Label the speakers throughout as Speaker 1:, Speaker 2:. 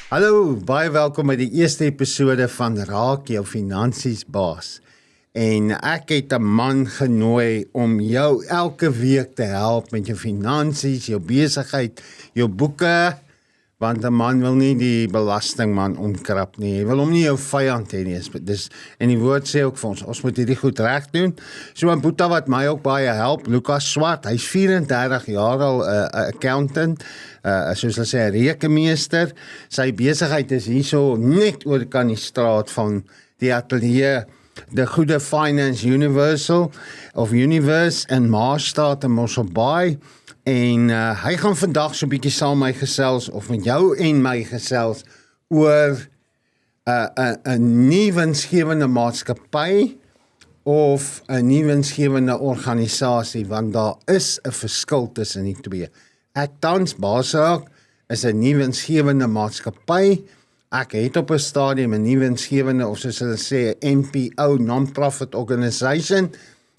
Speaker 1: Hallo, baie welkom by die eerste episode van Raak jou finansies baas. En ek het 'n man genooi om jou elke week te help met jou finansies, jou besigheid, jou boeke, want 'n man wil nie die belastingman omkrap nie. Hy wil hom nie jou vyand hê nie. En die woord sê ook vir ons moet hierdie goed reg doen. So 'n boeta wat my ook baie help, Lucas Swart. Hy's 34 jaar al 'n accountant. Soos hulle sê, 'n rekenmeester. Sy besigheid is hierso net oor kan die straat van die ateljee, die Goeie Finance Universal of Universe in Maasstraat in Mosselbaai. En hy gaan vandag so 'n bietjie saam met my gesels of met jou en my gesels oor 'n nie winsgewende maatskappy of 'n nie winsgewende organisasie, want daar is 'n verskil tussen die twee. Ek tans Basraak is 'n nie winsgewende maatskappy. Ek het op 'n stadium 'n nie winsgewende of soos hulle sê 'n NPO, non-profit organisation,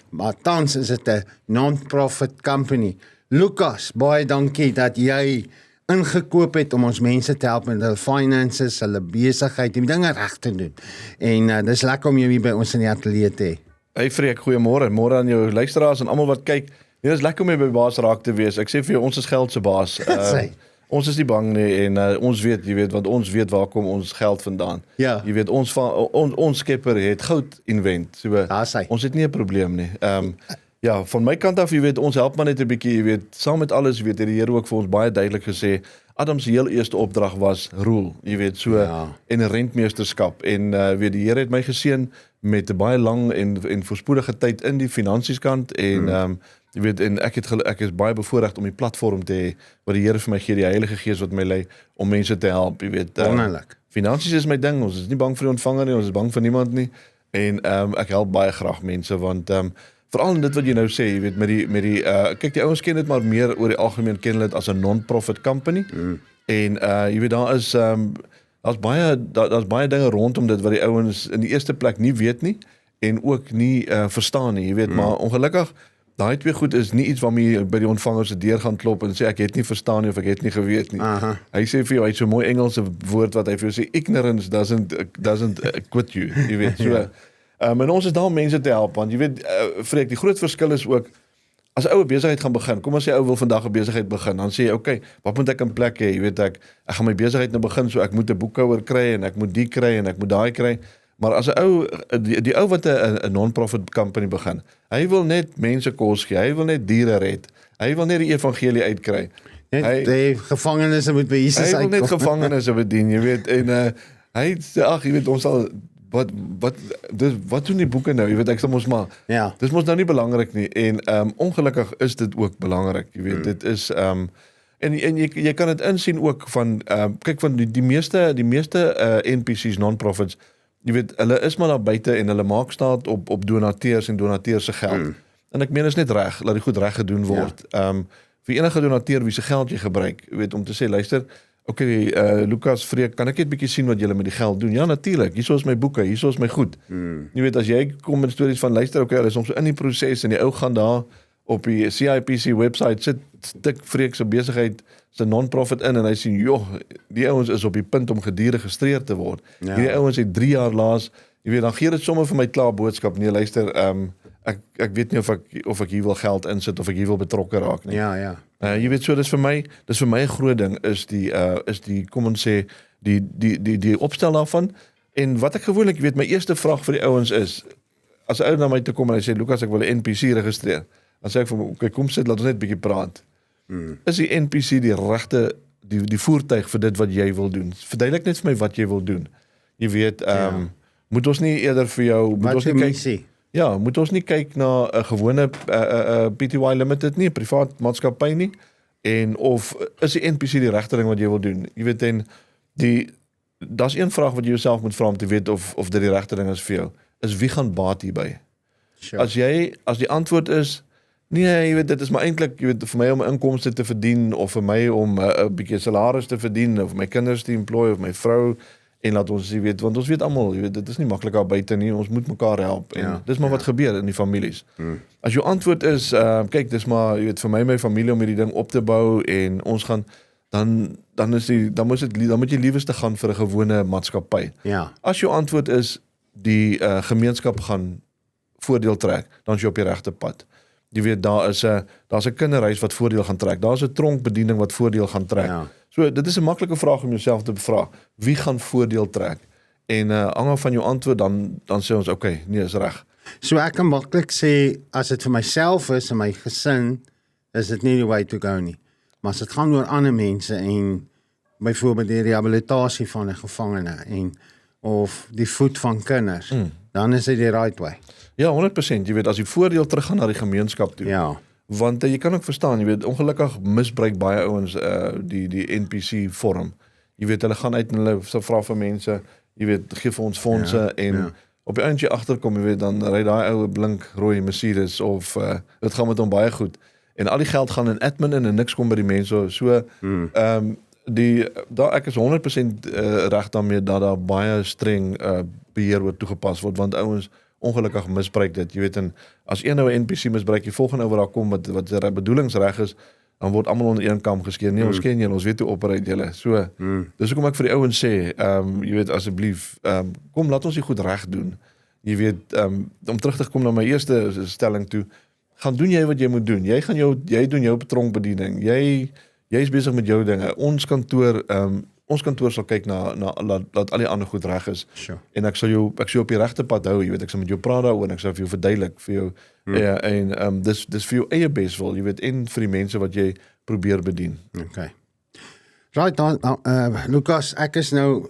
Speaker 1: maar tans is dit 'n non-profit company. Lucas, baie dankie dat jy ingekoop het om ons mense te help met hulle finances, hulle besigheid, die dinge reg te doen. En dis lekker om jou hier by ons in die ateljee te hê.
Speaker 2: Hey Freek, goeiemôre. Môre aan jou luisteraars en almal wat kyk. Dit is lekker om by Basraak te wees. Ek sê vir jou, ons is geld se baas. Ons is nie bang nie en ons weet, jy weet, want ons weet waar kom ons geld vandaan.
Speaker 1: Ja.
Speaker 2: Jy weet, ons skepper het goud invent. So ons het nie 'n probleem nie. Ja, van my kant af, jy weet, ons help maar net 'n bietjie, jy weet, saam met alles, weet, het die Here ook vir ons baie duidelik gesê, Adam se heel eerste opdrag was roel, jy weet, so en 'n rentmeesterskap en weet die Here het my geseën met 'n baie lang en voorspoedige tyd in die finansieskant en jy weet, en ek is baie bevoorreg om die platform te hê wat die Here vir my gee, die Heilige Gees wat my lei om mense te help, jy weet.
Speaker 1: Wonderlik.
Speaker 2: Finansies is my ding, ons is nie bang vir die ontvanger nie, ons is bang vir niemand nie en ek help baie graag mense want veral in dit wat jy nou sê, jy weet, met die kyk, die ouens ken dit maar meer oor die algemeen ken hulle dit as 'n non-profit company. En jy weet, daar's baie dinge rondom dit wat die ouens in die eerste plek nie weet nie en ook nie verstaan nie, jy weet, maar ongelukkig daai twee goed is nie iets waarmee jy by die ontvanger se deur gaan klop en sê ek het nie verstaan nie of ek het nie geweet nie. Hy sê vir jou, hy het so 'n mooi Engelse woord wat hy vir jou sê, ignorance doesn't quit you, jy weet, so. En ons is daar om mense te help, want jy weet, Freek, die groot verskil is ook, as 'n ou besigheid gaan begin, kom ons sê ou wil vandag 'n besigheid begin, dan sê jy, okay, wat moet ek in plek hê? Jy weet, ek gaan my besigheid nou begin, so ek moet 'n boekhouer kry, en ek moet die kry, en ek moet daai kry, maar as 'n ou, die ou wat 'n non-profit company begin, hy wil net mense kos gee, hy wil net diere red, hy wil net die evangelie uitkry.
Speaker 1: Die gevangenes moet by Jesus uitkom.
Speaker 2: Hy wil net gevangenes bedien, jy weet, en hy sê, ag, jy weet, ons sal wat doen die boeke nou, jy weet, ek sê mos maar, dis mos nou nie belangrik nie, en ongelukkig is dit ook belangrik, jy weet, dit is, en jy kan dit insien ook van, kyk, van die meeste NPC's, non-profits, jy weet, hulle is maar daar buite en hulle maak staat op donateurs en donateurs se geld, en ek meen is net reg, laat die goed reg gedoen word, vir enige donateur wie se geld jy gebruik, jy weet, om te sê, luister, okay, Lucas, Freek, kan ek net bietjie sien wat julle met die geld doen? Ja, natuurlik, hierso is my boeke, hierso is my goed. Jy weet, as jy kom met stories van, luister, okay, hulle is soms in die proses en die ou gaan daar op die CIPC website, stik Freek se besigheid, se non-profit in en hy sien, joh, die ouens is op die punt om geregistreer te word. Die ouens het 3 jaar laas, jy weet, dan gee dit sommer vir my klaar boodskap, nee, luister, ek weet nie of ek hier wil geld insit, of ek hier wil betrokke raak nie. Jy weet, so dis vir my 'n groot ding, is die kom ons sê, die opstel daarvan, en wat ek gewoonlik, jy weet, my eerste vraag vir die ouens is, as 'n ou na my toe kom en hy sê, Lucas, ek wil 'n NPC registreer, dan sê ek vir hom, okay, kom sit, laat ons net bietjie praat. Is die NPC die regte, die voertuig vir dit wat jy wil doen? Verduidelik net vir my wat jy wil doen. Jy weet, moet ons nie eerder vir jou, moet ons nie kyk na 'n gewone PTY Limited nie, 'n privaat maatskappy nie, en of is die NPC die regte ding wat jy wil doen? Jy weet, en daar's een vraag wat jy jouself moet vra om te weet of dit die regte ding is vir jou, is wie gaan baat hierby? As die antwoord is, nee, jy weet, dit is maar eintlik, jy weet, vir my om inkomste te verdien, of vir my om 'n bietjie salaris te verdien, of my kinders te employ, of my vrou, en laat ons, jy weet, want ons weet almal, jy weet, dit is nie maklik daar buite nie, ons moet mekaar help, en dis maar wat gebeur in die families. As jou antwoord is, kyk, dis maar, jy weet, vir my familie om hierdie ding op te bou, en ons gaan, dan dan moet jy liewerste gaan vir 'n gewone maatskappy.
Speaker 1: Ja.
Speaker 2: As jou antwoord is die gemeenskap gaan voordeel trek, dan is jy op die regte pad. Jy weet daar's 'n kinderhuis wat voordeel gaan trek. Daar's 'n tronkbediening wat voordeel gaan trek.
Speaker 1: Ja.
Speaker 2: So dit is 'n maklike vraag om jouself te bevra. Wie gaan voordeel trek? En hang van jou antwoord dan sê ons okay, nee, is reg.
Speaker 1: So ek kan maklik sê as dit vir myself is en my gesin, is dit nie die way to go nie. Maar as dit gaan oor ander mense en byvoorbeeld die rehabilitasie van 'n gevangene en of die voed van kinders, dan is dit die right way.
Speaker 2: Ja, 100%. Jy weet as die voordeel teruggaan na die gemeenskap toe.
Speaker 1: Ja.
Speaker 2: Want jy kan ook verstaan, jy weet ongelukkig misbruik baie ouens die NPC vorm. Jy weet hulle gaan uit en hulle vra vir mense, jy weet gee vir ons fondse en op die eindjie agterkom, jy weet dan ry daai ou blink rooi Mercedes of dit gaan met hom baie goed. En al die geld gaan in admin en niks kom by die mense. So ek is 100% reg daarmee dat daar baie streng beheer word toegepas word want ouens ongelukkig misbruik dit. Jy weet en as een nou 'n NPC misbruik, die volgende ou wat daar kom wat die bedoelingsreg is, dan word almal onder een kam geskeer. Nee, ons ken julle, ons weet hoe operate julle. So, dis hoekom ek vir die ouens sê, jy weet asseblief, kom laat ons dit goed reg doen. Jy weet, om terug te kom na my eerste stelling toe, gaan doen jy wat jy moet doen. Jy doen jou betronkbediening. Jy's besig met jou dinge. Ons kantoor sal kyk na laat al die ander goed reg is.
Speaker 1: Sure.
Speaker 2: En ek sal jou op die regte pad hou, jy weet, ek sal met jou praat daaroor en ek sal vir jou verduidelik vir jou dis vir jou eie beswil, jy weet, en vir die mense wat jy probeer bedien.
Speaker 1: Okay. Right dan Lucas, ek is nou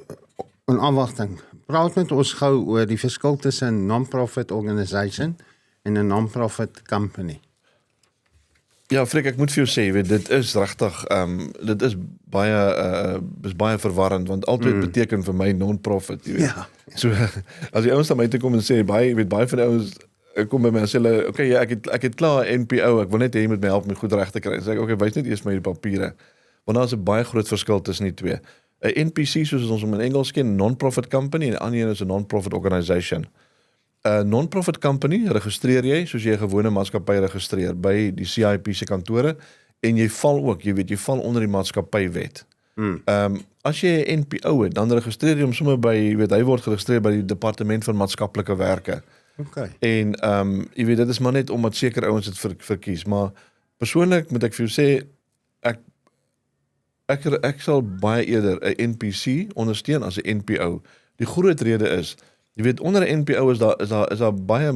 Speaker 1: in afwagting. Praat met ons gou oor die verskil tussen 'n non-profit organisation en 'n non-profit company.
Speaker 2: Ja, Frik, ek moet vir jou sê, jy weet, dit is regtig dit is baie verwarrend want altyd beteken vir my non-profit, jy weet.
Speaker 1: Ja.
Speaker 2: So as die ouens na my toe kom en sê baie van die ouens kom by my en sê hulle, okay, ja, ek het klaar 'n NPO, ek wil net hê jy moet my help om goed reg te kry. Sê ek, okay, wys net eers my die papiere. Want daar is 'n baie groot verskil tussen die twee. 'n NPC soos ons hom in Engels ken, non-profit company en 'n ander een is 'n non-profit organisation. 'n Non-profit company registreer jy soos jy 'n gewone maatskappy registreer by die CIP se kantore en jy val onder die maatskappywet. As jy 'n NPO het, dan registreer jy hom sommer by, hy word geregistreer by die Departement van Maatskaplike Werke.
Speaker 1: Okay.
Speaker 2: En jy weet dit is maar net omdat sekere ouens dit verkies, maar persoonlik moet ek vir jou sê ek sal baie eerder 'n NPC ondersteun as 'n NPO. Die groot rede is, jy weet onder 'n NPO is daar baie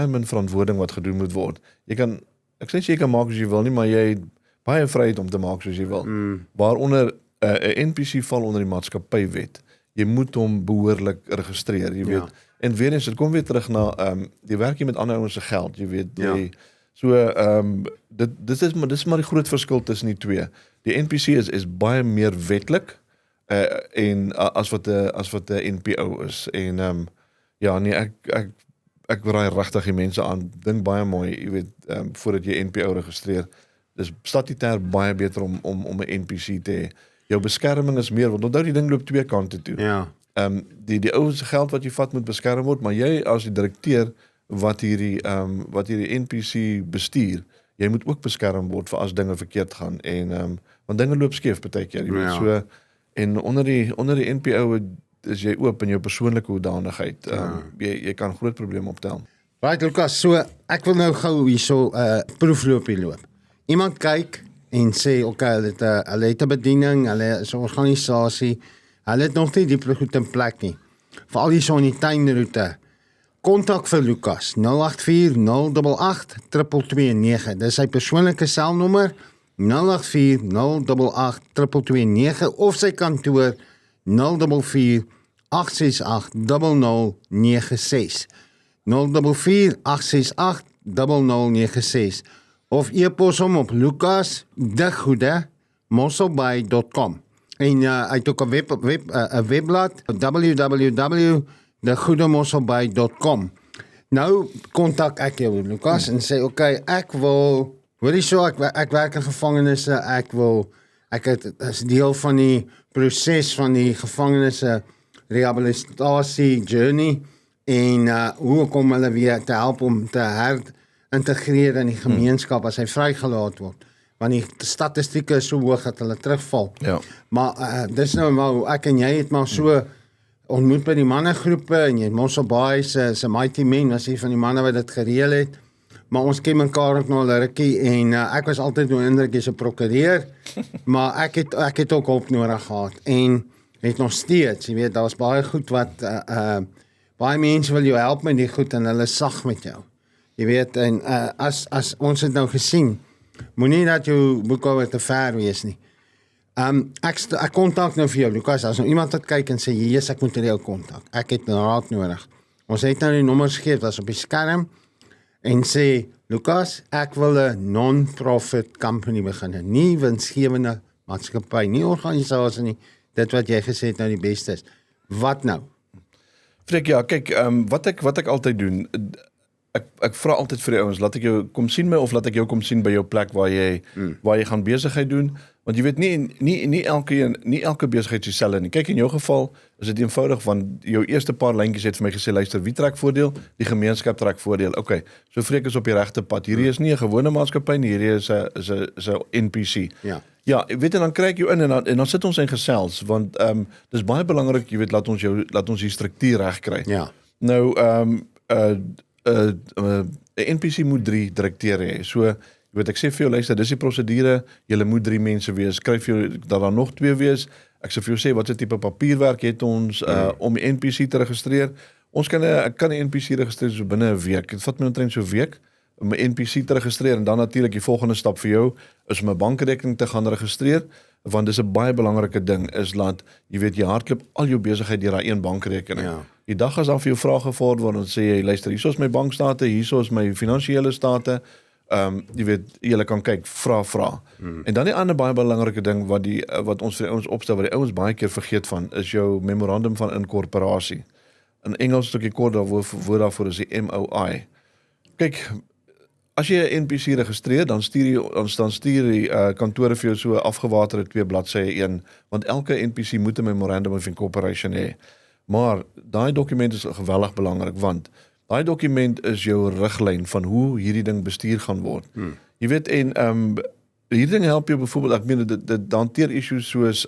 Speaker 2: min verantwoording wat gedoen moet word. Ek sê jy kan maak as jy wil nie, maar jy het baie vryheid om te maak soos jy wil. Waaronder 'n NPC val onder die maatskappywet. Jy moet hom behoorlik registreer, jy weet. En weer eens, dit kom weer terug na jy werk jy met ander ouens se geld, jy weet. Dit is maar die groot verskil tussen die twee. Die NPC is baie meer wetlik en as wat 'n NPO is. En ek raai regtig die mense aan, dink baie mooi, jy weet, voordat jy NPO registreer. Dis statutêr baie beter om 'n NPC te hê. Jou beskerming is meer, want onthou die ding loop twee kante toe.
Speaker 1: Ja.
Speaker 2: Die ou se geld wat jy vat moet beskerm word, maar jy as die direkteur wat hierdie NPC bestuur, jy moet ook beskerm word vir as dinge verkeerd gaan en want dinge loop skeef partykeer, jy weet. So en onder die NPO is jy oop in jou persoonlike hoedanigheid. Jy kan groot probleme optel.
Speaker 1: Right Lucas, so ek wil nou gou hierso proefloopie loop. Iemand kyk en sê okay, hulle het 'n bediening, hulle is 'n organisasie, hulle het nog nie die goed in plek nie. Veral hierso in die tuinroete. Kontak vir Lucas 084 088 229. Dis sy persoonlike selnommer 084 088 229 of sy kantoor 044 868 0096. 044 868 0096 of e-pos hom op lucasdegoede@mosselbaai.com. En hy het ook 'n webblad www.degoedemosselbaai.com. Nou kontak ek jou Lucas en sê okay, ek wil ek werk in gevangenisse, ek het as deel van die proses van die gevangenisse rehabilitasie journey en hoe kom hulle weer te help om te herintegreer in die gemeenskap as hy vrygelaat word. want die statistieke is so hoog dat hulle terugval.
Speaker 2: Ja.
Speaker 1: Maar dis nou maar hoe ek en jy het maar so ontmoet by die mannegroepe en jy het Mossel Baai se Mighty Men was een van die manne wat dit gereël het. Maar ons ken mekaar ook nou 'n rukkie en ek was altyd nou indruk jy's 'n prokureur, maar ek het ook hulp nodig gehad en het nog steeds, jy weet, daar's baie goed wat baie mense wil jou help met die goed en hulle is sag met jou. Jy weet, en as ons het nou gesien, moenie dat jou boekhouer te ver wees nie. Ek kontak nou vir jou, Lukas, as nou iemand wat kyk en sê, Jesus, ek moet jou kontak. Ek het raad nodig. Ons het nou die nommers gegee, was op die skerm, en sê, Lukas, ek wil 'n non-profit company begin, nie winsgewende maatskappy, nie organisasie nie, dit wat jy gesê het nou die beste is. Wat nou?
Speaker 2: Freek, ja, kyk, wat ek altyd doen, ek vra altyd vir die ouens, laat ek jou kom sien my of laat ek jou kom sien by jou plek waar jy gaan besigheid doen, want jy weet nie elke besigheid is dieselfde nie. Kyk, in jou geval is dit eenvoudig, want jou eerste paar lyntjies het vir my gesê, luister, wie trek voordeel? Die gemeenskap trek voordeel. Okay, so Freek is op die regte pad. Hierdie is nie 'n gewone maatskappy nie, hierdie is 'n NPC. Ja, weet jy, dan kry ek jou in en dan sit ons in gesels, want dis baie belangrik, jy weet, laat ons die struktuur reg kry.
Speaker 1: Ja.
Speaker 2: Nou 'n NPC moet 3 direkteure hê. So, jy weet, ek sê vir jou, luister, dis die prosedure, julle moet 3 mense wees. Skryf jou dat daar nog 2 wees. Ek sê vir jou sê wat se tipe papierwerk het ons om die NPC te registreer. Ons kan 'n NPC registreer so binne 'n week. Dit vat my omtrent so 'n week om 'n NPC te registreer en dan natuurlik die volgende stap vir jou is om 'n bankrekening te gaan registreer, want dis 'n baie belangrike ding is laat jy weet jy hardloop al jou besigheid deur daai een bankrekening. Ja. Die dag as dan vir jou vrae gevorder word en sê jy luister, hierso is my bankstate, hierso is my finansiële state. Jy weet, julle kan kyk, vra. En dan die ander baie belangrike ding wat ons vir die ouens opstel, wat die ouens baie keer vergeet van, is jou memorandum van inkorporasie. In Engels stukkie kort woord daarvoor is die MOI. Kyk, as jy 'n NPC registreer, dan stuur die kantore vir jou so afgewaterde 2 bladsye een, want elke NPC moet 'n memorandum of incorporation hê. Maar daai dokument is geweldig belangrik, want daai dokument is jou riglyn van hoe hierdie ding bestuur gaan word. Jy weet, en hierdie ding help jou byvoorbeeld, ek meen dit hanteer issues soos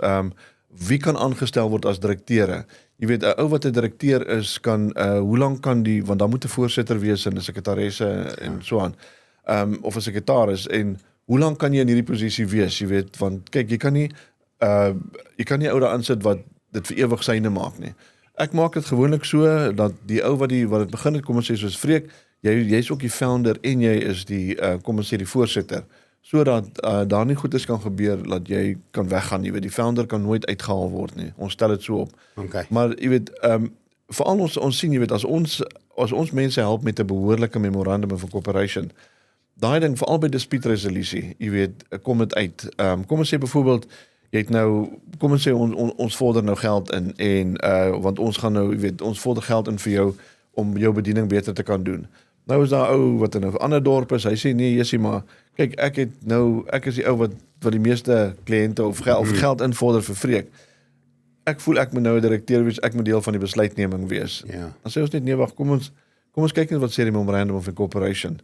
Speaker 2: wie kan aangestel word as direkteure. Jy weet, 'n ou wat 'n direkteur is, kan hoe lank kan die, want dan moet 'n voorsitter wees en 'n sekretaresse en so aan. Of 'n sekretaris, en hoe lank kan jy in hierdie posisie wees, jy weet, want kyk, jy kan nie ou daar insit wat dit vir ewig syne maak nie. Ek maak dit gewoonlik so dat die ou wat dit begin het, kom ons sê soos Freek, jy's ook die founder en jy is die kom ons sê die voorsitter, sodat daar nie goedes kan gebeur dat jy kan weggaan, jy weet, die founder kan nooit uitgehaal word nie. Ons stel dit so op.
Speaker 1: Okay.
Speaker 2: Maar jy weet, veral ons sien, jy weet, as ons mense help met 'n behoorlike memorandum of incorporation, daai ding veral by dispute resolusie, jy weet, kom dit uit. Kom ons sê byvoorbeeld, jy het nou, kom ons sê ons vorder nou geld in en want ons gaan nou, jy weet, ons vorder geld in vir jou om jou bediening beter te kan doen. Nou is daar ou wat in 'n ander dorp is, hy sê nee, Jessie, maar kyk, ek is die ou wat die meeste kliënte of geld invorder vir Freek. Ek voel ek moet nou 'n direkteur wees, ek moet deel van die besluitneming wees.
Speaker 1: Ja.
Speaker 2: Dan sê ons net nee, wag, kom ons kyk net wat sê die memorandum of incorporation.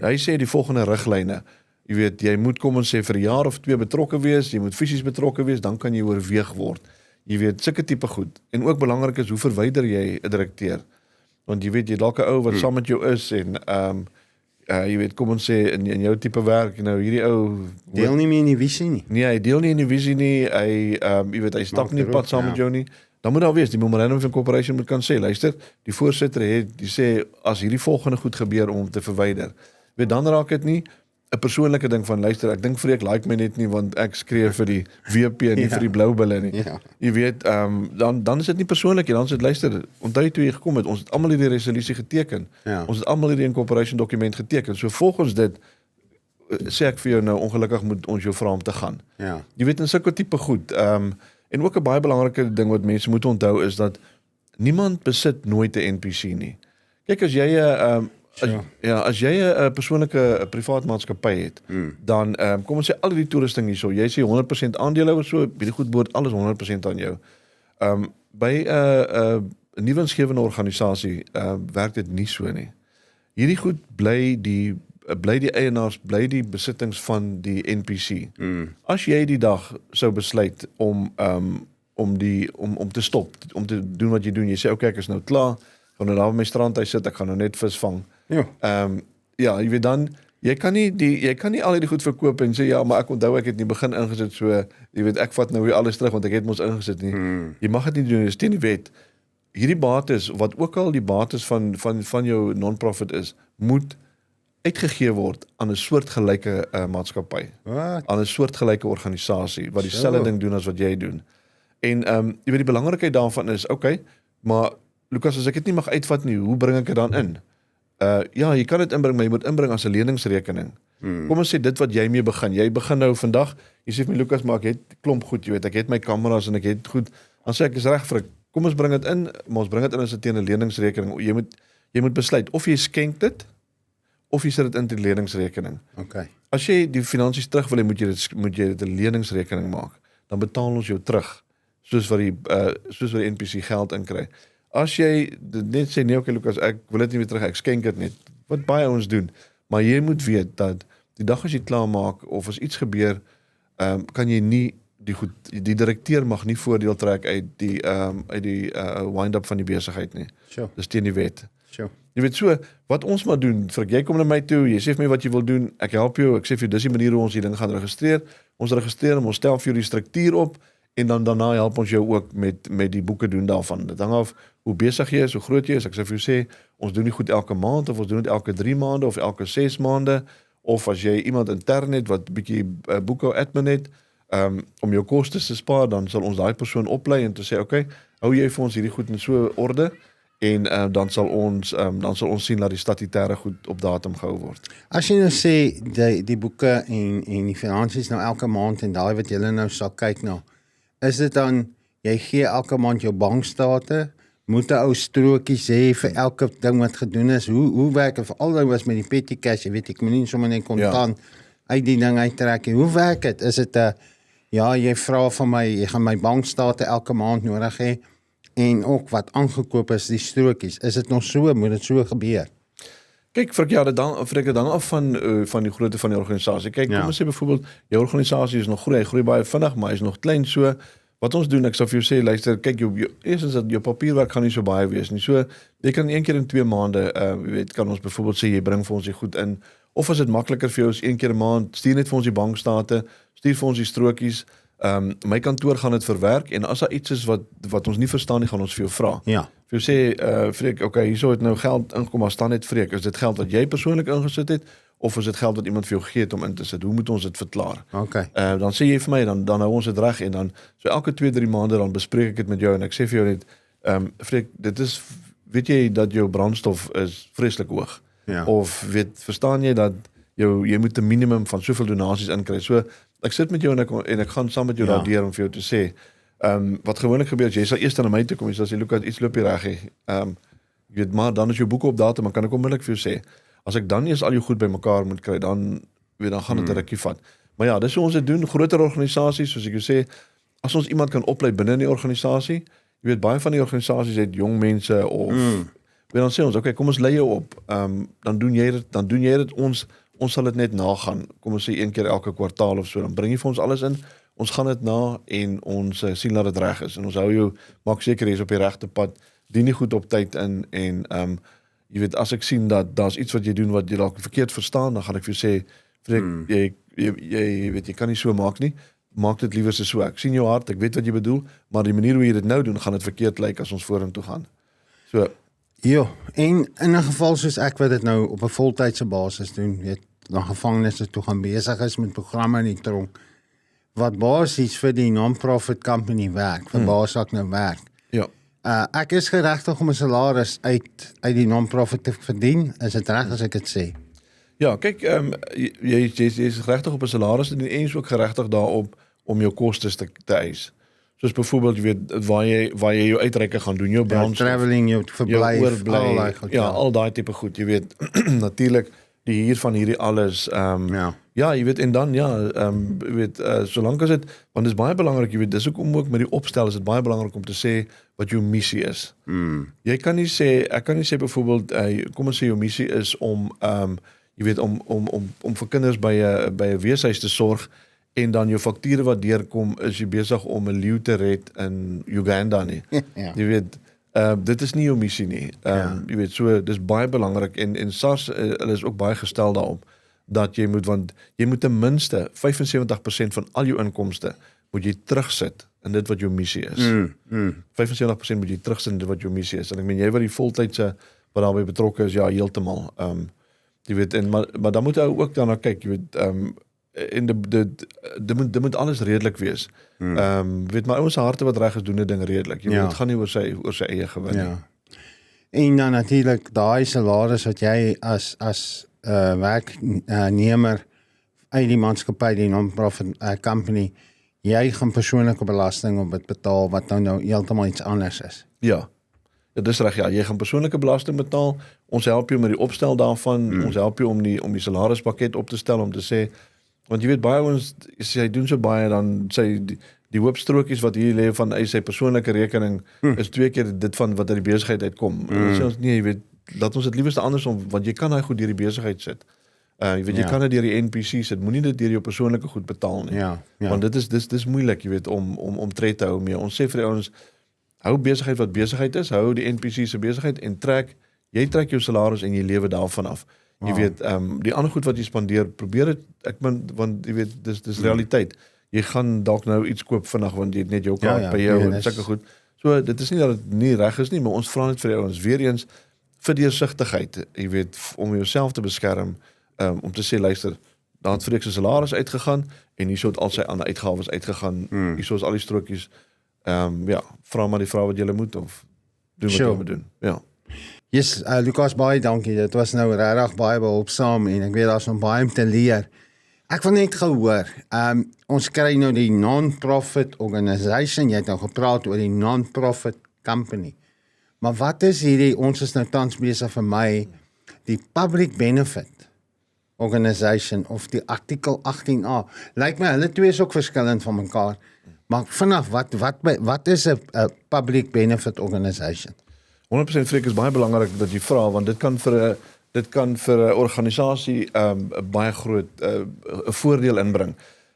Speaker 2: Hy sê die volgende riglyne. Jy weet, jy moet, kom ons sê, vir 'n jaar of 2 betrokke wees, jy moet fisies betrokke wees, dan kan jy oorweeg word. Jy weet, sulke tipe goed. En ook belangrik is, hoe verwyder jy 'n direkteur? Want jy weet, jy dalk 'n ou wat saam met jou is en jy weet, kom ons sê in jou tipe werk, nou hierdie ou
Speaker 1: Deel nie meer in die visie nie.
Speaker 2: Nee, hy deel nie in die visie nie. Hy jy weet, hy stap nie pad saam met jou nie. Dan moet daar wees, die memorandum of incorporation moet kan sê, luister, die voorsitter die sê as hierdie volgende goed gebeur om te verwyder. Weet, dan raak dit nie 'n persoonlike ding van luister, ek dink Freek like my net nie want ek skree vir die WP en nie vir die blou bulle nie.
Speaker 1: Ja.
Speaker 2: Jy weet, dan is dit nie persoonlik nie, dan is dit luister, onthou jy toe jy gekom het, ons het almal hierdie resolusie geteken.
Speaker 1: Ja.
Speaker 2: Ons het almal hierdie incorporation dokument geteken. So volgens dit sê ek vir jou nou, ongelukkig moet ons jou vra om te gaan.
Speaker 1: Ja.
Speaker 2: Jy weet, in sulke tipe goed. En ook 'n baie belangrike ding wat mense moet onthou is dat niemand besit nooit 'n NPC nie. Kyk, as jy as jy 'n persoonlike privaat maatskappy het, dan kom ons sê al die toerusting hierso, jy sê 100% aandeelhouer, so hierdie goed behoort alles 100% aan jou. By 'n nuwe winsgewende organisasie werk dit nie so nie. Hierdie goed bly die bly die eienaars, bly die besittings van die NPC. As jy die dag sou besluit om te stop, om te doen wat jy doen, jy sê okay, ek is nou klaar, gaan nou daar op my strandhuis sit, ek gaan nou net vis vang.
Speaker 1: Ja.
Speaker 2: Ja, jy weet dan, jy kan nie al hierdie goed verkoop en sê ja, maar ek onthou ek het nie begin ingesit so, jy weet ek vat nou weer alles terug want ek het mos ingesit nie. Jy mag dit nie doen, dis teen die wet. Hierdie bates, wat ook al die bates van jou non-profit is, moet uitgegee word aan 'n soortgelyke maatskappy.
Speaker 1: Wat?
Speaker 2: Aan 'n soortgelyke organisasie wat dieselfde ding doen as wat jy doen. En jy weet die belangrikheid daarvan is, okay, maar Lukas, as ek dit nie mag uitvat nie, hoe bring ek dit dan in? Ja, jy kan dit inbring, maar jy moet inbring as 'n leningsrekening. Kom ons sê dit wat jy mee begin. Jy begin nou vandag, jy sê vir my Lukas, maar ek het klomp goed, jy weet, ek het my kameras en ek het goed. Dan sê ek is reg vir kom ons bring dit in, maar ons bring dit in as 'n teen 'n leningsrekening. Jy moet besluit of jy skenk dit of jy sit dit in die leningsrekening.
Speaker 1: Okay.
Speaker 2: As jy die finansies terug wil hê, moet jy dit 'n leningsrekening maak. Dan betaal ons jou terug soos wat die NPC geld inkry. As jy net sê nee, okay Lukas, ek wil dit nie weer terug, ek skenk dit net. Wat baie ons doen, maar jy moet weet dat die dag as jy klaar maak of as iets gebeur, kan jy nie die direkteur mag nie voordeel trek uit die wind-up van die besigheid nie.
Speaker 1: Sure.
Speaker 2: Dis teen die wet.
Speaker 1: Sure.
Speaker 2: Jy weet so, wat ons maar doen, jy kom na my toe, jy sê vir my wat jy wil doen, ek help jou, ek sê vir jou, dis die manier hoe ons die ding gaan registreer. Ons registreer hom, ons stel vir jou die struktuur op, en dan daarna help ons jou ook met die boeke doen daarvan. Dit hang af hoe besig jy is, hoe groot jy is. Ek sê vir jou sê, ons doen nie goed elke maand, of ons doen dit elke 3 maande, of elke 6 maande, of as jy iemand intern het, wat bietjie boekhou admin het, om jou kostes te spaar, dan sal ons daai persoon oplei en te sê, okay, hou jy vir ons hierdie goed in so orde, en dan sal ons sien dat die statutêre goed op datum gehou word.
Speaker 1: As jy nou sê die boeke en die finansies nou elke maand en daai wat jy nou sal kyk nou, is dit dan jy gee elke maand jou bankstate, moet 'n ou strokies hê vir elke ding wat gedoen is. Hoe werk dit? Veral nou was met die petty cash, jy weet ek moet nie sommer net kontant uit die ding uittrek nie. Hoe werk dit? Is dit 'n ja, jy vra van my, jy gaan my bankstate elke maand nodig hê en ook wat aangekoop is, die strokies. Is dit nog so? Moet dit so gebeur?
Speaker 2: Kyk, dit hang af van die grootte van die organisasie. Kyk, kom ons sê byvoorbeeld, jou organisasie is nog groei baie vinnig, maar is nog klein, so wat ons doen, ek sal vir jou sê, luister, kyk, eerstens dat jou papierwerk gaan nie so baie wees nie. So jy kan 1 keer in 2 maande, jy weet, kan ons byvoorbeeld sê jy bring vir ons die goed in, of as dit makliker vir jou is 1 keer 'n maand, stuur net vir ons die bankstate, stuur vir ons die strokies. My kantoor gaan dit verwerk en as daar iets is wat ons nie verstaan nie, gaan ons vir jou vra.
Speaker 1: Ja.
Speaker 2: Vir jou sê, Freek, okay, hierso het nou geld ingekom, maar staan net Freek, is dit geld wat jy persoonlik ingesit het of is dit geld wat iemand vir jou gegee het om in te sit? Hoe moet ons dit verklaar?
Speaker 1: Okay.
Speaker 2: Dan sê jy vir my, dan hou ons dit reg en dan so elke 2-3 maande dan bespreek ek dit met jou en ek sê vir jou net, Freek, dit is, weet jy dat jou brandstof is vreeslik hoog?
Speaker 1: Ja.
Speaker 2: Of verstaan jy dat jy moet 'n minimum van soveel donasies inkry? So ek sit met jou en ek gaan saam met jou daardeur om vir jou te sê, wat gewoonlik gebeur, jy sal eers na my toe kom, jy sal sê, Lukas, iets loop hier reg hier. Jy weet, maar dan is jou boeke op datum, dan kan ek onmiddellik vir jou sê, as ek dan eers al jou goed bymekaar moet kry, dan gaan dit 'n rukkie vat. Maar ja, dis hoe ons dit doen, groter organisasies, soos ek jou sê, as ons iemand kan oplei binne in die organisasie, jy weet, baie van die organisasies het jong mense of dan sê ons, okay, kom ons lei jou op, dan doen jy dit, ons sal dit net nagaan, kom ons sê 1 keer elke kwartaal of so, dan bring jy vir ons alles in, ons gaan dit na en ons sien dat dit reg is en ons hou jou, maak seker jy is op die regte pad, dien nie goed op tyd in en jy weet, as ek sien dat daar's iets wat jy doen wat jy dalk verkeerd verstaan, dan gaan ek vir jou sê, Freek, jy weet, jy kan nie so maak nie, maak dit liewer so. Ek sien jou hart, ek weet wat jy bedoel, maar die manier hoe jy dit nou doen, gaan dit verkeerd lyk as ons vorentoe gaan. So
Speaker 1: ja, en in 'n geval soos ek wat dit nou op 'n voltydse basis doen, weet, dan gevangenes toe gaan besig is met programme in die tronk, wat basies vir die non-profit company werk, vir Basak nou werk.
Speaker 2: ja.
Speaker 1: Ek is geregtig om 'n salaris uit die non-profit te verdien, is dit reg as ek dit sê?
Speaker 2: Ja, kyk, jy is geregtig op 'n salaris en jy is ook geregtig daarop om jou kostes te eis. Soos byvoorbeeld, jy weet, waar jy jou uitreike gaan doen, jou brandstof,
Speaker 1: Traveling, jou verblyf,
Speaker 2: al daai tipe goed, jy weet, natuurlik die huur van hierdie alles, ja, jy weet, en dan, jy weet, solank as dit, want dit is baie belangrik, jy weet, dis ook met die opstel, is dit baie belangrik om te sê wat jou missie is. Jy kan nie sê, ek kan nie sê byvoorbeeld, kom ons sê jou missie is om, jy weet om vir kinders by 'n weeshuis te sorg en dan jou fakture wat deurkom is jy besig om 'n leeu te red in Uganda nie.
Speaker 1: Ja.
Speaker 2: Jy weet dit is nie jou missie nie. Jy weet so dis baie belangrik en SARS hulle is ook baie gestel daarop dat jy moet ten minste 75% van al jou inkomste moet jy terugsit in dit wat jou missie is. 75% moet jy terugsit in dit wat jou missie is. En ek meen jy wat die voltydse wat daarbey betrokke is, ja, heeltemal. Jy weet maar dan moet jy ook daarna kyk, jy weet en dit moet alles redelik wees. Weet my ouens harte wat reg is doen 'n ding redelik. Jy weet dit gaan nie oor sy eie gewin nie.
Speaker 1: En dan natuurlik daai salaris wat jy as werknemer uit die maatskappy, die non-profit company, jy gaan persoonlike belasting op dit betaal wat nou heeltemal iets anders is.
Speaker 2: Ja, dis reg, ja, jy gaan persoonlike belasting betaal. Ons help jou met die opstel daarvan. Ons help jou om die salarispakket op te stel om te sê, want jy weet baie ons hy doen so baie dan sê die hoopstrokies wat hier lê van sy persoonlike rekening is 2 keer dit van wat uit die besigheid uitkom. En sê ons nee, jy weet, laat ons dit liewerste andersom, want jy kan daai goed deur die besigheid sit. Jy weet jy kan dit deur die NPC sit, moenie dit deur jou persoonlike goed betaal nie. Want dit is moeilik, jy weet, om tred te hou mee. Ons sê vir die ouens, hou besigheid wat besigheid is, hou die NPC se besigheid en jy trek jou salaris en jy lewe daarvan af. Jy weet, die ander goed wat jy spandeer, probeer dit, want jy weet, dis realiteit. Jy gaan dalk nou iets koop vandag want jy het net jou kaart by jou en sulke goed. So dit is nie dat dit nie reg is nie, maar ons vra net vir ons weer eens vir deursigtigheid, jy weet, om jouself te beskerm, om te sê luister, daar het vir sy salaris uitgegaan en hierso het al sy ander uitgawes uitgegaan. Hierso is al die strokies. Vra maar die vrae wat jy moet of doen wat jy moet doen. Ja.
Speaker 1: Yes, Lukas, baie dankie. Dit was nou regtig baie behulpsaam en ek weet daar's nog baie om te leer. Ek wil net gehoor, ons kry nou die non-profit organisation, jy het nou gepraat oor die non-profit company. Maar wat is hierdie, ons is nou tans besig vir my, die public benefit organisation of die artikel 18A. Lyk my, hulle twee is ook verskillend van mekaar. Maar vanaf, wat is 'n public benefit organisation?
Speaker 2: 100% Freek, is baie belangrik dat jy vra, want dit kan vir 'n organisasie baie groot 'n voordeel inbring.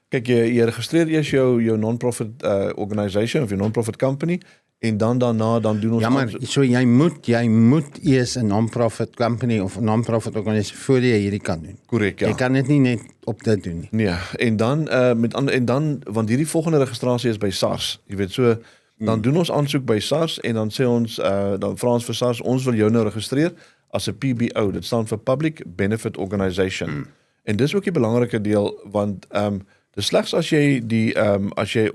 Speaker 2: Kyk, jy registreer eers jou non-profit organisation of jou non-profit company en dan daarna doen ons...
Speaker 1: Ja, maar so jy moet eers 'n non-profit company of 'n non-profit organisasie voor jy hierdie kan doen.
Speaker 2: Korrek, ja.
Speaker 1: Jy kan dit nie net op dit doen nie.
Speaker 2: Nee, en dan want hierdie volgende registrasie is by SARS. Jy weet, so dan doen ons aansoek by SARS en dan sê ons dan vra ons vir SARS, ons wil jou nou registreer as 'n PBO. Dit staan vir Public Benefit Organisation. En dis ook die belangrike deel want dis slegs as jy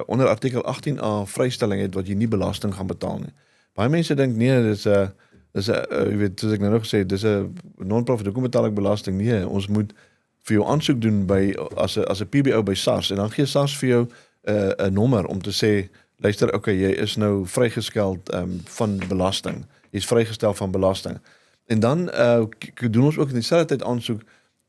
Speaker 2: onder artikel 18A vrystelling het wat jy nie belasting gaan betaal nie. Baie mense dink nee, dis jy weet, soos ek nou gesê het, dis 'n non-profit, hoekom betaal ek belasting? Nee, ons moet vir jou aansoek doen by as 'n PBO by SARS en dan gee SARS vir jou 'n nommer om te sê, luister, okay, jy is nou vrygestel van belasting. Jy's vrygestel van belasting. En dan doen ons ook in dieselfde tyd aansoek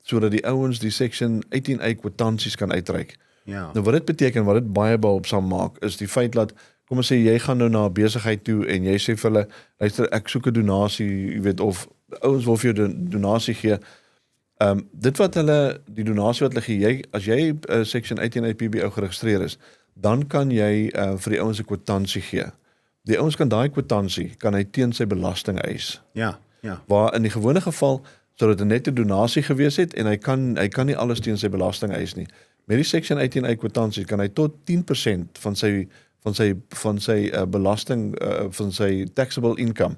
Speaker 2: sodat die ouens die section 18A kwitansies kan uitreik.
Speaker 1: Ja.
Speaker 2: Nou wat dit beteken, wat dit baie behulpsaam maak, is die feit dat, kom ons sê, jy gaan nou na 'n besigheid toe en jy sê vir hulle, luister, ek soek 'n donasie, jy weet, of ouens wil vir jou donasie gee. Dit wat die donasie wat hulle gee, as jy section 18A PBO geregistreer is, dan kan jy vir die ouens 'n kwitansie gee. Die ouens kan daai kwitansie kan hy teen sy belasting eis.
Speaker 1: Ja.
Speaker 2: Waar in die gewone geval sou dit 'n nette donasie gewees het en hy kan nie alles teen sy belasting eis nie. Met die section 18A kwitansie kan hy tot 10% van sy belasting van sy taxable income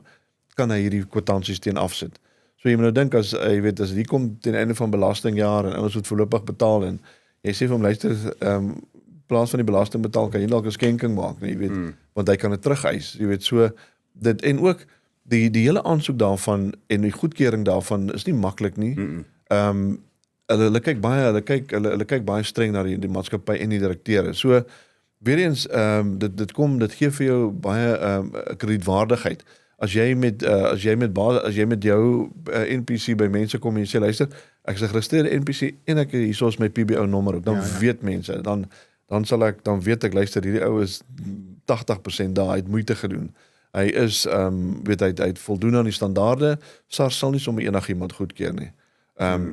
Speaker 2: kan hy hierdie kwitansies teen afsit. So jy moet nou dink as jy weet as dit kom teen einde van belastingjaar en ons moet voorlopig betaal en jy sê vir hom luister plaas van die belasting betaal kan jy dalk 'n skenking maak, jy weet, want hy kan dit terugeis, jy weet, so dit en ook die hele aansoek daarvan en die goedkeuring daarvan is nie maklik nie. Hulle kyk baie streng na die maatskappy en die direkteure. So weer eens dit gee vir jou baie kredietwaardigheid. As jy met jou NPC by mense kom en jy sê luister, ek is 'n geregistreerde NPC en ek hierso is my PBO nommer ook, dan weet mense, dan weet ek luister hierdie ou is 80% daar, hy het moeite gedoen. Hy is weet hy het voldoen aan die standaarde. SARS sal nie sommer enigiemand goedkeur nie.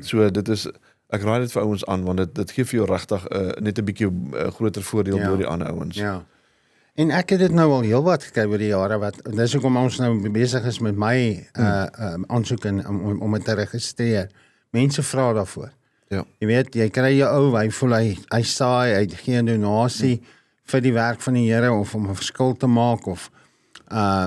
Speaker 2: So dit is ek raai dit vir ouens aan want dit gee vir jou regtig net 'n bietjie groter voordeel deur die ander ouens.
Speaker 1: Ja. En ek het dit nou al heelwat gekry oor die jare wat dis hoekom ons nou besig is met my aansoek om dit te registreer. Mense vra daarvoor.
Speaker 2: Ja.
Speaker 1: Jy weet, jy kry jou ou, hy voel hy saai, hy gee 'n donasie vir die werk van die Here of om 'n verskil te maak of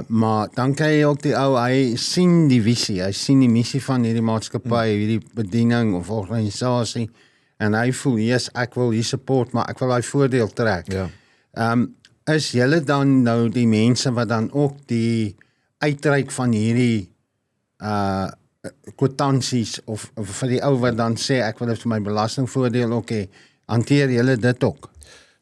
Speaker 1: maar dan kry jy ook die ou, hy sien die visie, hy sien die missie van hierdie maatskappy, hierdie bediening of organisasie en hy voel, yes, ek wil hier support, maar ek wil daai voordeel trek.
Speaker 2: Ja.
Speaker 1: Is julle dan nou die mense wat dan ook die uitreik van hierdie kwitansies of vir die ou wat dan sê ek wil dit vir my belastingvoordeel ook hê, hanteer julle dit ook?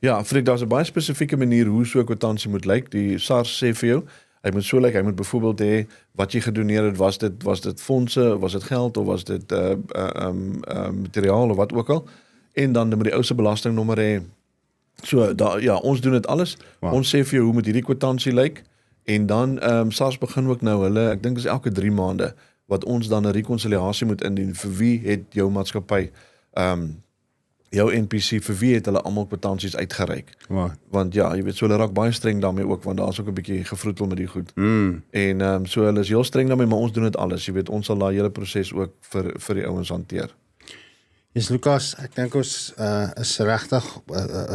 Speaker 2: Ja, Frik, daar's 'n baie spesifieke manier hoe so 'n kwitansie moet lyk. Die SARS sê vir jou, hy moet so lyk, hy moet byvoorbeeld hê wat jy gedoneer het, was dit fondse, was dit geld of was dit materiaal of wat ook al. En dan moet die ou se belastingnommer hê. So ja, ons doen dit alles. Wow. Ons sê vir jou hoe moet hierdie kwitansie lyk en dan SARS begin ook nou hulle, ek dink is elke 3 maande wat ons dan 'n rekonsiliasie moet indien vir wie het jou maatskappy jou NPC vir wie het hulle almal kwitansies uitgereik.
Speaker 1: Wow.
Speaker 2: Want ja, jy weet so hulle raak baie streng daarmee ook want daar's ook 'n bietjie gevroetel met die goed. En so hulle is heel streng daarmee, maar ons doen dit alles. Jy weet ons sal daai hele proses ook vir die ouens hanteer.
Speaker 1: Yes, Lucas, ek dink ons is regtig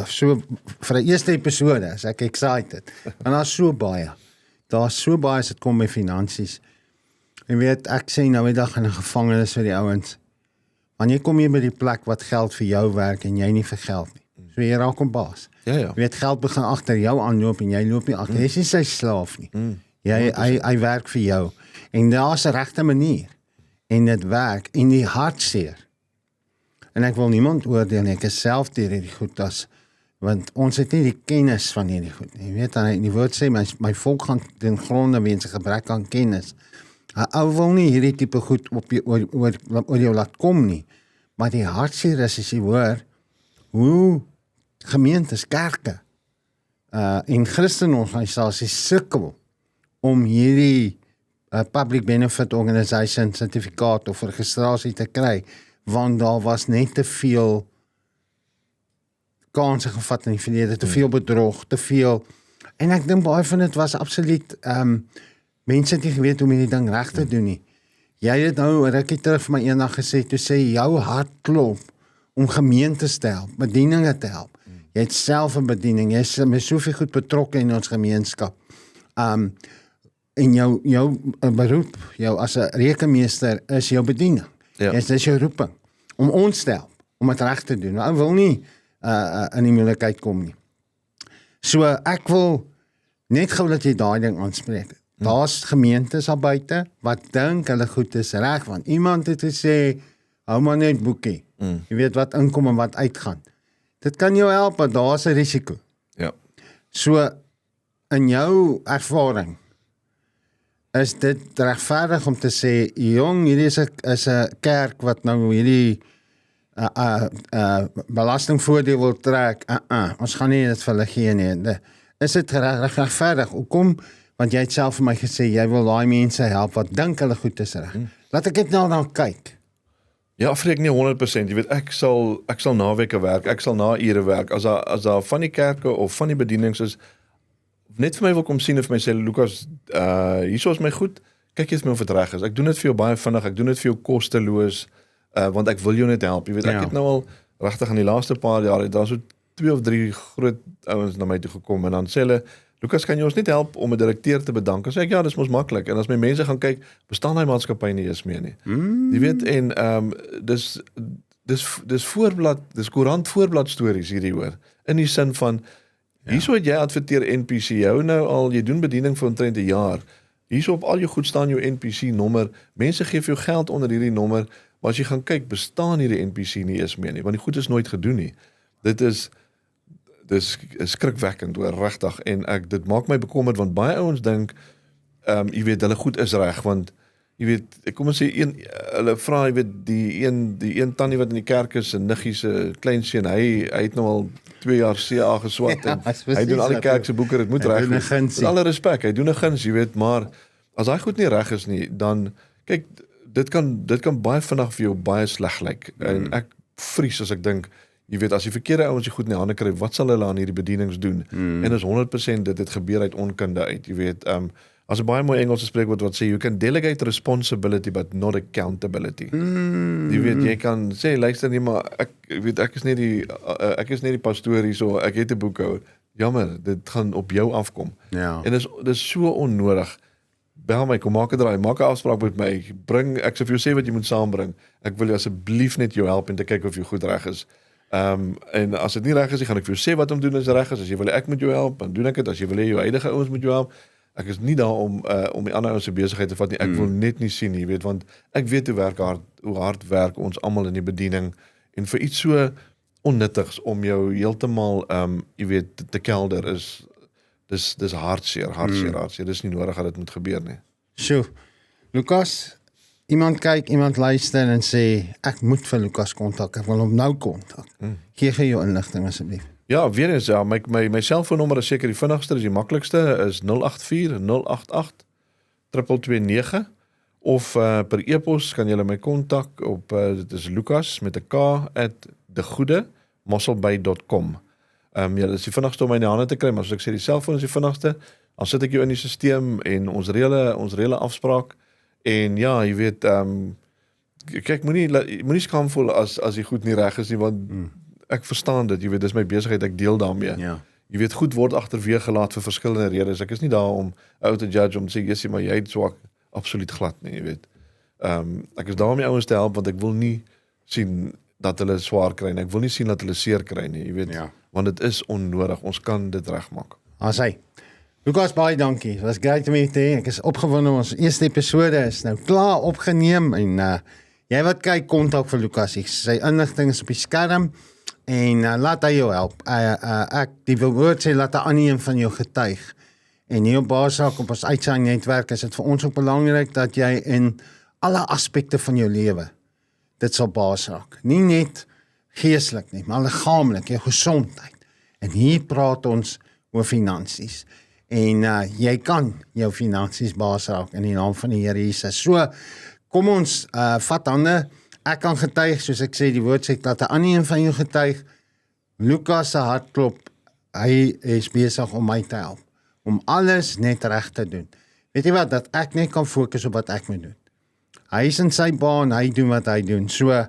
Speaker 1: so vir die eerste episode, is ek excited. En daar's so baie. Daar's so baie as dit kom by finansies. Jy weet, ek sê nou die dag in 'n gevangenis vir die ouens. Wanneer kom jy by die plek wat geld vir jou werk en jy nie vir geld nie. So jy raak 'n baas.
Speaker 2: Ja.
Speaker 1: Jy weet geld begin agter jou aanloop en jy loop nie agter. Jy is nie sy slaaf nie. Hy werk vir jou. En daar's 'n regte manier. En dit werk en die hartseer. En ek wil niemand oordeel nie. Ek is self deur hierdie goed want ons het nie die kennis van hierdie goed nie. Jy weet dan die woord sê my volk gaan ten gronde weens 'n gebrek aan kennis. Ou wil nie hierdie tipe goed op oor jou laat kom nie. Maar die hartseer is as jy hoor hoe gemeentes, kerke en Christenorganisasies sukkel om hierdie public benefit organisation sertifikaat of registrasie te kry, want daar was net te veel kanse gevat in die verlede, te veel bedrog, te veel, en ek dink baie van dit was absoluut mense het nie geweet hoe om hierdie ding reg te doen nie. Jy het nou rukkie terug vir my eendag gesê, toe sê jou hart klop om gemeentes te help, bedieninge te help. Jy het self 'n bediening, jy is met soveel goed betrokke in ons gemeenskap. En jou beroep, jou as 'n rekenmeester is jou bediening.
Speaker 2: Ja.
Speaker 1: Dis jou roeping om ons te help, om dit reg te doen. Ou wil nie in die moeilikheid kom nie. So ek wil net gou dat jy daai ding aanspreek. Daar's gemeentes daar buite wat dink hulle goed is reg, want iemand het gesê hou maar net boekie. Jy weet wat inkom en wat uitgaan. Dit kan jou help, maar daar's 'n risiko.
Speaker 2: Ja.
Speaker 1: So in jou ervaring is dit regverdig om te sê jong, hierdie is 'n kerk wat nou hierdie belastingvoordeel wil trek. Ons gaan nie dit vir hulle gee nie. Is dit regverdig? Hoekom? Want jy het self vir my gesê jy wil daai mense help wat dink hulle goed is reg. Laat ek net nou dan kyk.
Speaker 2: Ja, Frik, nie 100%. Jy weet ek sal naweke werk, ek sal na ure werk. As daar van die kerke of van die bedienings is net vir my wil kom sien of my sê Lucas, hierso is my goed. Kyk eens my of dit reg is. Ek doen dit vir jou baie vinnig, ek doen dit vir jou kosteloos, want ek wil jou net help. Jy weet ek het nou al regtig in die laaste paar jaar daar so 2 of 3 groot ouens na my toe gekom en dan sê hulle Lucas, kan jy ons net help om 'n direkteur te bedank? En sê ek ja, dis mos maklik. En as my mense gaan kyk, bestaan daai maatskappy nie eens meer nie. Jy weet en dis voorblad, dis koerant voorblad stories hierdie hoor. In die sin van hierso het jy adverteer NPC jou nou al, jy doen bediening vir omtrent 'n jaar. Hierso op al jou goed staan jou NPC nommer. Mense gee vir jou geld onder hierdie nommer, maar as jy gaan kyk, bestaan hierdie NPC nie eens meer nie, want die goed is nooit gedoen nie. Dis skrikwekkend hoor, regtig, en dit maak my bekommerd want baie ouens dink jy weet hulle goed is reg want jy weet kom ons sê hulle vra jy weet die een tannie wat in die kerk is en niggie se kleinseun hy het nou al 2 jaar CA geswat en hy doen al die kerk se boeke, dit moet reg wees. Met alle respek, hy doen 'n guns, jy weet, maar as hy goed nie reg is nie, dan kyk, dit kan baie vinnig vir jou baie sleg lyk. En ek vries as ek dink, jy weet, as die verkeerde ouens die goed in die hande kry, wat sal hulle aan hierdie bedienings doen? En is 100% dit gebeur uit onkunde uit, jy weet, as 'n baie mooi Engelse spreekwoord wat sê, you can delegate responsibility but not accountability. Jy weet, jy kan sê, luister nie, maar ek is nie die pastoor hier so, ek het 'n boekhouer. Jammer, dit gaan op jou afkom.
Speaker 1: Ja.
Speaker 2: En dis so onnodig. Bel my, kom maak 'n draai, maak 'n afspraak met my, ek sal vir jou sê wat jy moet saambring. Ek wil jou asseblief net jou help en te kyk of jy goed reg is. En as dit nie reg is, gaan ek vir jou sê wat om doen as reg is. As jy wil ek moet jou help, dan doen ek dit. As jy wil hê jou huidige ouens moet jou help, ek is nie daar om die ander ouens se besigheid te vat nie. Ek wil net nie sien, jy weet, want ek weet hoe hard werk ons almal in die bediening en vir iets so onnuttigs om jou heeltemal jy weet te kelder is dis hartseer. Dis nie nodig dat dit moet gebeur nie.
Speaker 1: Sjoe. Lukas, iemand kyk, iemand luister en sê ek moet vir Lukas kontak. Ek wil hom nou kontak. Gee jou inligting asseblief.
Speaker 2: Ja, weer eens, ja, my selfoonnommer is seker die vinnigste, is die maklikste, is 084 088 229 of per e-pos kan julle my kontak op dit is Lukas met 'n K @degoedemosselby.com. Ja, dit is die vinnigste om my in die hande te kry, maar soos ek sê, die selfoon is die vinnigste. Dan sit ek jou in die stelsel en ons reële afspraak en ja, jy weet, kyk, moenie skaam voel as jy goed nie reg is nie, want ek verstaan dit, jy weet, dis my besigheid, ek deel daarmee.
Speaker 1: Ja.
Speaker 2: Jy weet, goed word agterweë gelaat vir verskillende redes. Ek is nie daar om ou te judge om te sê, "Jessie, maar jy het swak." Absoluut glad nie, jy weet. Ek is daar om die ouens te help want ek wil nie sien dat hulle swaar kry nie. Ek wil nie sien dat hulle seer kry nie, jy weet.
Speaker 1: Ja.
Speaker 2: Want dit is onnodig. Ons kan dit regmaak.
Speaker 1: Asai. Lukas, baie dankie. Dit was great om hier te hê. Ek is opgewonde, ons eerste episode is nou klaar opgeneem en jy wat kyk, kontak vir Lukas. Sy inligting is op die skerm en laat hy jou help. Die woord sê laat 'n ander een van jou getuig. En hier op Basaak op ons uitsendingnetwerk is dit vir ons ook belangrik dat jy in alle aspekte van jou lewe dit sal Basaak. Nie net geestelik nie, maar liggaamlik, jou gesondheid. En hier praat ons oor finansies. En jy kan jou finansies Basaak in die naam van die Here Jesus. So, kom ons vat hande. Ek kan getuig, soos ek sê, die woord sê, dat 'n ander een van jou getuig. Lukas se hartklop, hy is besig om my te help. Om alles net reg te doen. Weet jy wat, dat ek net kan fokus op wat ek moet doen. Hy is in sy baan, hy doen wat hy doen. So,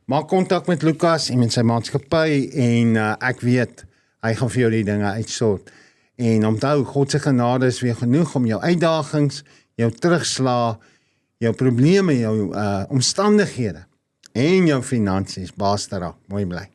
Speaker 1: maak kontak met Lukas en met sy maatskappy en ek weet, hy gaan vir jou die dinge uitsort. En onthou, God se genade is weer genoeg om jou uitdagings, jou terugslae, jou probleme, jou omstandighede en jou finansies baas te raak. Mooi bly.